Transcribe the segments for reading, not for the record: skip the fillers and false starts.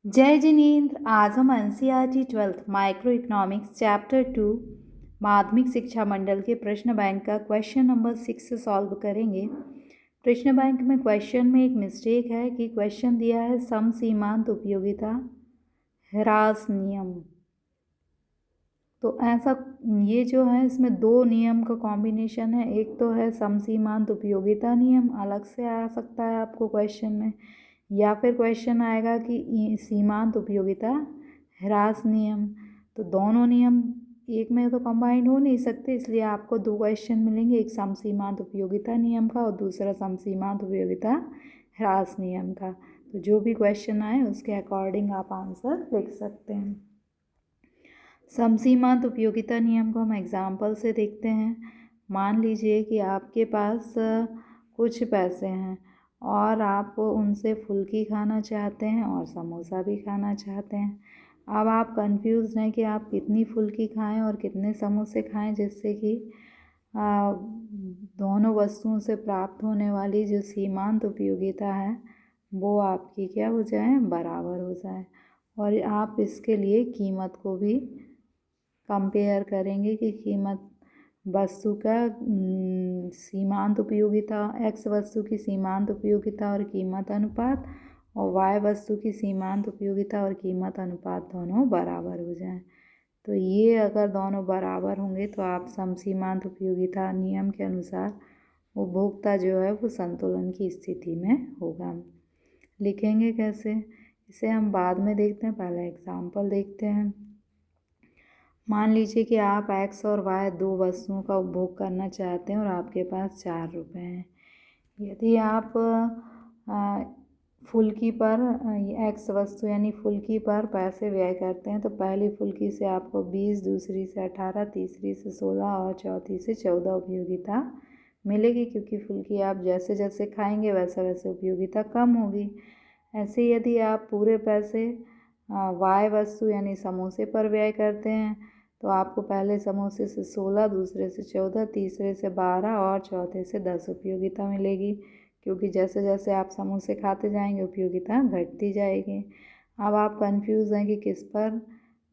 जय जिनेन्द्र। आज हम NCERT 12th micro economics chapter 2 माध्यमिक शिक्षा मंडल के प्रश्न बैंक का क्वेश्चन नंबर 6 से सॉल्व करेंगे। प्रश्न बैंक में क्वेश्चन में एक मिस्टेक है कि क्वेश्चन दिया है सम सीमांत उपयोगिता ह्रास नियम। तो ऐसा ये जो है इसमें दो नियम का कॉम्बिनेशन है। एक तो है सम सीमांत उपयोगिता नियम, अलग से आ सकता है आपको क्वेश्चन में, या फिर क्वेश्चन आएगा कि सीमांत उपयोगिता ह्रास नियम। तो दोनों नियम एक में तो कंबाइंड हो नहीं सकते, इसलिए आपको दो क्वेश्चन मिलेंगे, एक सम सीमांत उपयोगिता नियम का और दूसरा सम सीमांत उपयोगिता ह्रास नियम का। तो जो भी क्वेश्चन आए उसके अकॉर्डिंग आप आंसर लिख सकते हैं। सम सीमांत उपयोगिता नियम को हम एग्जाम्पल से देखते हैं। मान लीजिए कि आपके पास कुछ पैसे हैं और आप उनसे फुल्की खाना चाहते हैं और समोसा भी खाना चाहते हैं। अब आप कंफ्यूज हैं कि आप कितनी फुल्की खाएं और कितने समोसे खाएं, जिससे कि दोनों वस्तुओं से प्राप्त होने वाली जो सीमांत उपयोगिता है वो आपकी क्या हो जाए, बराबर हो जाए। और आप इसके लिए कीमत को भी कंपेयर करेंगे कि कीमत वस्तु का सीमांत उपयोगिता, एक्स वस्तु की सीमांत उपयोगिता और कीमत अनुपात और वाई वस्तु की सीमांत उपयोगिता और कीमत अनुपात दोनों बराबर हो जाएं। तो ये अगर दोनों बराबर होंगे तो आप सम सीमांत उपयोगिता नियम के अनुसार उपभोक्ता जो है वो संतुलन की स्थिति में होगा। लिखेंगे कैसे, इसे हम बाद में देखते हैं, पहले एग्जाम्पल देखते हैं। मान लीजिए कि आप एक्स और वाई दो वस्तुओं का उपभोग करना चाहते हैं और आपके पास 4 रुपये हैं। यदि आप फुल्की पर एक्स वस्तु यानी फुल्की पर पैसे व्यय करते हैं तो पहली फुल्की से आपको 20, दूसरी से 18, तीसरी से 16 और चौथी से 14 उपयोगिता मिलेगी, क्योंकि फुल्की आप जैसे जैसे खाएंगे वैसे वैसे उपयोगिता कम होगी। ऐसे यदि आप पूरे पैसे वाई वस्तु यानी समोसे पर व्यय करते हैं तो आपको पहले समोसे से 16, दूसरे से 14, तीसरे से 12 और चौथे से 10 उपयोगिता मिलेगी, क्योंकि जैसे जैसे आप समोसे खाते जाएंगे उपयोगिता घटती जाएगी। अब आप कंफ्यूज हैं कि किस पर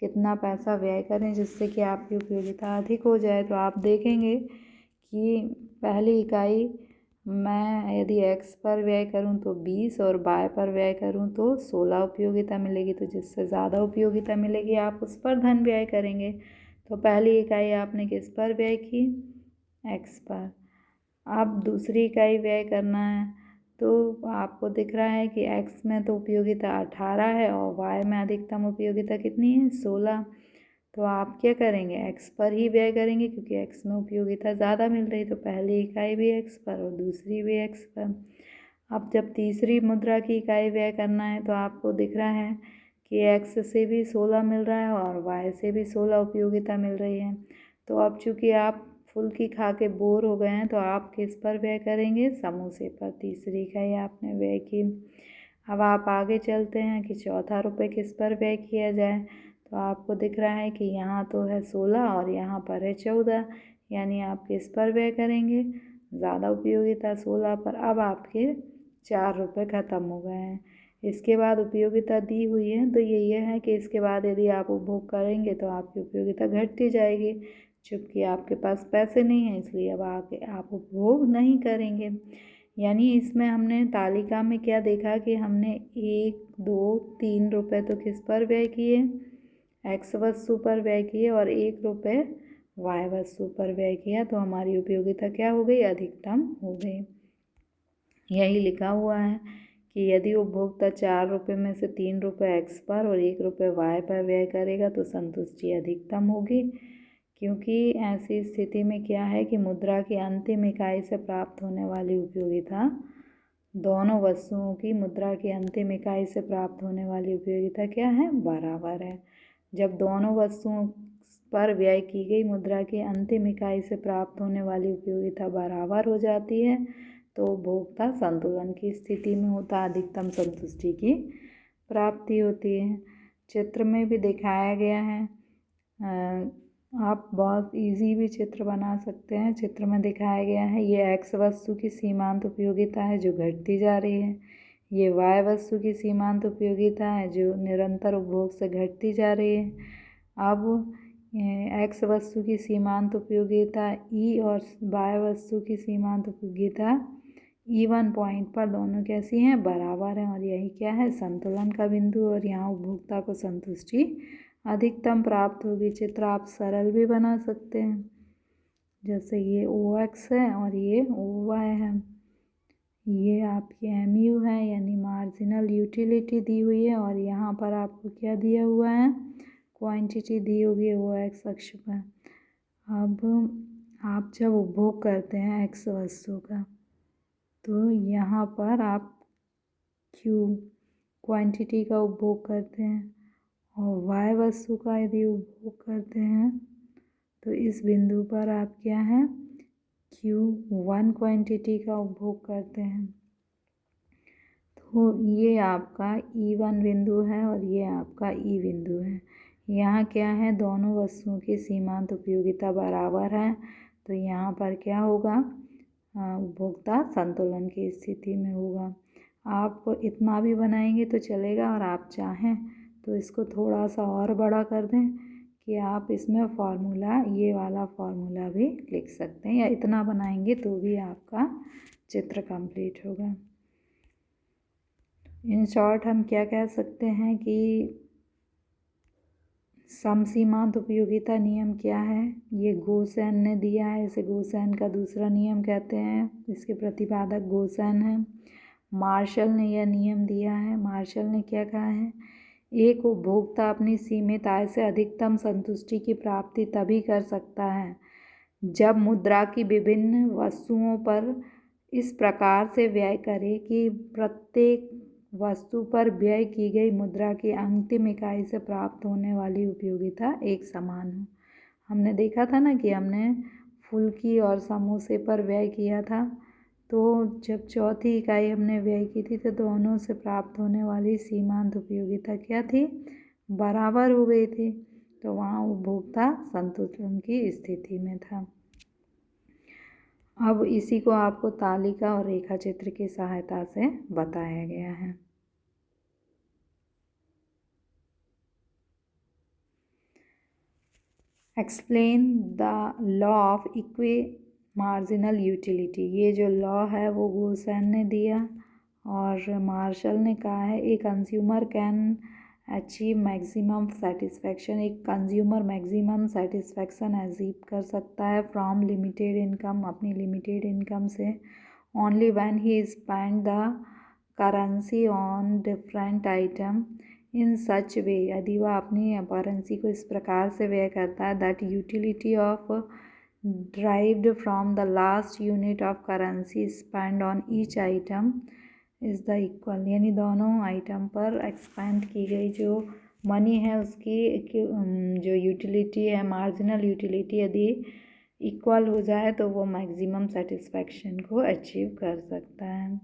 कितना पैसा व्यय करें जिससे कि आपकी उपयोगिता अधिक हो जाए। तो आप देखेंगे कि पहली इकाई मैं यदि x पर व्यय करूं तो 20 और y पर व्यय करूं तो 16 उपयोगिता मिलेगी। तो जिससे ज़्यादा उपयोगिता मिलेगी आप उस पर धन व्यय करेंगे। तो पहली इकाई आपने किस पर व्यय की, x पर। अब दूसरी इकाई व्यय करना है तो आपको दिख रहा है कि x में तो उपयोगिता 18 है और y में अधिकतम उपयोगिता कितनी है, 16। तो आप क्या करेंगे, x पर ही व्यय करेंगे, क्योंकि x में उपयोगिता ज़्यादा मिल रही। तो पहली इकाई भी x पर और दूसरी भी x पर। अब जब तीसरी मुद्रा की इकाई व्यय करना है तो आपको दिख रहा है कि x से भी 16 मिल रहा है और y से भी 16 उपयोगिता मिल रही है। तो अब चूँकि आप फुल्की खा के बोर हो गए हैं तो आप किस पर व्यय करेंगे, समोसे पर। तीसरी इकाई आपने व्यय की। अब आप आगे चलते हैं कि चौथा रुपये किस पर व्यय किया जाए। तो आपको दिख रहा है कि यहाँ तो है 16 और यहाँ पर है 14, यानी आप किस पर व्यय करेंगे, ज़्यादा उपयोगिता 16 पर। अब आपके 4 रुपये ख़त्म हो गए हैं। इसके बाद उपयोगिता दी हुई है तो ये है कि इसके बाद यदि आप उपभोग करेंगे तो आपकी उपयोगिता घटती जाएगी, चूँकि आपके पास पैसे नहीं हैं, इसलिए अब आगे आप उपभोग नहीं करेंगे। यानी इसमें हमने तालिका में क्या देखा कि हमने 1, 2, 3 रुपये तो किस पर व्यय किए, एक्स वस्तु पर व्यय किए और 1 रुपये वाई वस्तु पर व्यय किया। तो हमारी उपयोगिता क्या हो गई, अधिकतम हो गई। यही लिखा हुआ है कि यदि उपभोक्ता 4 रुपये में से 3 रुपये एक्स पर और 1 रुपये वाई पर व्यय करेगा तो संतुष्टि अधिकतम होगी, क्योंकि ऐसी स्थिति में क्या है कि मुद्रा की अंतिम इकाई से प्राप्त होने वाली उपयोगिता दोनों वस्तुओं की मुद्रा की अंतिम इकाई से प्राप्त होने वाली उपयोगिता क्या है, बराबर है। जब दोनों वस्तुओं पर व्यय की गई मुद्रा की अंतिम इकाई से प्राप्त होने वाली उपयोगिता बराबर हो जाती है तो उपभोक्ता संतुलन की स्थिति में होता, अधिकतम संतुष्टि की प्राप्ति होती है। चित्र में भी दिखाया गया है, आप बहुत इजी भी चित्र बना सकते हैं। चित्र में दिखाया गया है ये एक्स वस्तु की सीमांत उपयोगिता है जो घटती जा रही है, ये वाय वस्तु की सीमांत उपयोगिता है जो निरंतर उपभोग से घटती जा रही है। अब एक्स वस्तु की सीमांत उपयोगिता ई और वाय वस्तु की सीमांत उपयोगिता E1 पॉइंट पर दोनों कैसी हैं, बराबर हैं, और यही क्या है, संतुलन का बिंदु, और यहाँ उपभोक्ता को संतुष्टि अधिकतम प्राप्त होगी। चित्र आप सरल भी बना सकते हैं, जैसे ये OX है और ये OY है। ये आपकी MU है यानी मार्जिनल यूटिलिटी दी हुई है, और यहाँ पर आपको क्या दिया हुआ है, क्वांटिटी दी होगी OX अक्ष पर। अब आप जब उपभोग करते हैं एक्स वस्तु का, तो यहाँ पर आप Q क्वांटिटी का उपभोग करते हैं, और वाय वस्तु का यदि उपभोग करते हैं तो इस बिंदु पर आप क्या है, Q1 क्वांटिटी का उपभोग करते हैं। तो ये आपका E1 बिंदु है और ये आपका E बिंदु है। यहाँ क्या है, दोनों वस्तुओं की सीमांत उपयोगिता बराबर है, तो यहाँ पर क्या होगा, उपभोक्ता संतुलन की स्थिति में होगा। आप इतना भी बनाएंगे तो चलेगा, और आप चाहें तो इसको थोड़ा सा और बड़ा कर दें कि आप इसमें फार्मूला, ये वाला फार्मूला भी लिख सकते हैं, या इतना बनाएंगे तो भी आपका चित्र कंप्लीट होगा। इन शॉर्ट हम क्या कह सकते हैं कि समसीमांत उपयोगिता नियम क्या है, ये गोसेन ने दिया है, इसे गोसेन का दूसरा नियम कहते हैं, इसके प्रतिपादक गोसेन है। मार्शल ने यह नियम दिया है। मार्शल ने क्या कहा है, एक उपभोक्ता अपनी सीमित आय से अधिकतम संतुष्टि की प्राप्ति तभी कर सकता है जब मुद्रा की विभिन्न वस्तुओं पर इस प्रकार से व्यय करे कि प्रत्येक वस्तु पर व्यय की गई मुद्रा की अंतिम इकाई से प्राप्त होने वाली उपयोगिता एक समान हो। हमने देखा था ना कि हमने फुल्की और समोसे पर व्यय किया था, तो जब चौथी इकाई हमने व्यय की थी तो दोनों से प्राप्त होने वाली सीमांत उपयोगिता क्या थी, बराबर हो गई थी, तो वहाँ उपभोक्ता संतुलन की स्थिति में था। अब इसी को आपको तालिका और रेखा चित्र की सहायता से बताया गया है। Explain the law of equi marginal utility. ये जो लॉ है वो गोसेन ने दिया, और मार्शल ने कहा है a consumer can achieve maximum satisfaction, एक कंज्यूमर मैक्सिमम सेटिस्फैक्शन अचीव कर सकता है फ्रॉम लिमिटेड इनकम, अपनी लिमिटेड इनकम से, only when he spend the currency on different item in such way, यदि वह अपनी करेंसी को इस प्रकार से व्यय करता है that utility of derived from the last unit of currency spend on each item is the equal, यानी दोनों आइटम पर एक्सपेंड की गई जो मनी है उसकी जो यूटिलिटी है, मार्जिनल यूटिलिटी, यदि इक्वल हो जाए तो वो मैक्सिमम सेटिस्फैक्शन को अचीव कर सकता है।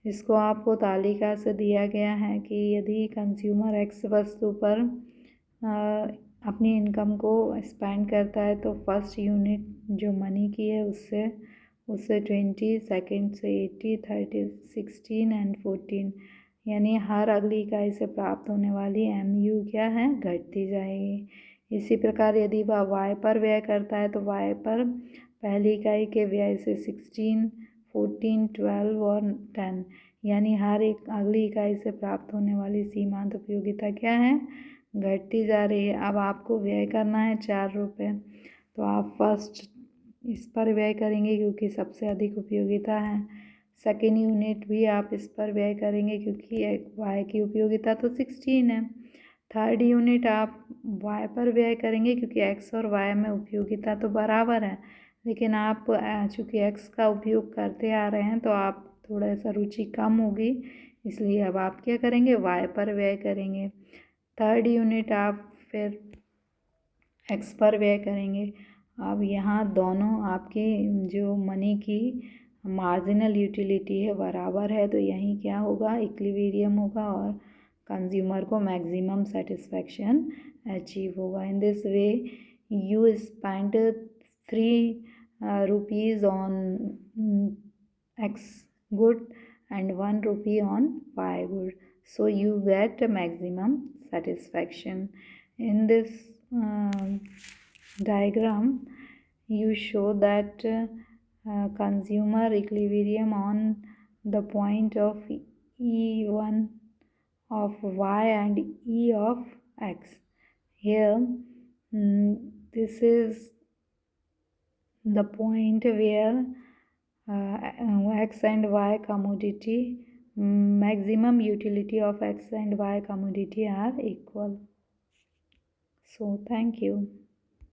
इसको आपको तालिका से दिया गया है कि यदि कंज्यूमर एक्स वस्तु पर अपनी इनकम को स्पेंड करता है तो फर्स्ट यूनिट जो मनी की है उससे 20, सेकेंड से 80, 30, 16 एंड 14, यानी हर अगली इकाई से प्राप्त होने वाली MU क्या है, घटती जाएगी। इसी प्रकार यदि वह वाई पर व्यय करता है तो वाई पर पहली इकाई के व्यय से 16, 14, 12 और 10, यानी हर एक अगली इकाई से प्राप्त होने वाली सीमांत उपयोगिता क्या है, घटती जा रही है। अब आपको व्यय करना है 4 रुपये, तो आप फर्स्ट इस पर व्यय करेंगे क्योंकि सबसे अधिक उपयोगिता है, सेकेंड यूनिट भी आप इस पर व्यय करेंगे क्योंकि वाई की उपयोगिता तो 16 है, थर्ड यूनिट आप वाई पर व्यय करेंगे क्योंकि एक्स और वाई में उपयोगिता तो बराबर है, लेकिन आप चूँकि एक्स का उपयोग करते आ रहे हैं तो आप थोड़ा सा रुचि कम होगी, इसलिए अब आप क्या करेंगे, वाई पर व्यय करेंगे। थर्ड यूनिट आप फिर एक्स पर व्यय करेंगे। अब यहाँ दोनों आपके जो मनी की मार्जिनल यूटिलिटी है बराबर है, तो यहीं क्या होगा, इक्विलिब्रियम होगा और कंज्यूमर को मैक्सिमम सेटिस्फैक्शन अचीव होगा। In this way you spend 3 rupees on X good and 1 rupee on Y good. So you get a maximum satisfaction. In this diagram, you show that consumer equilibrium on the point of E1 of Y and E of X. Here, this is the point where X and Y commodity, maximum utility of X and Y commodity are equal. So thank you.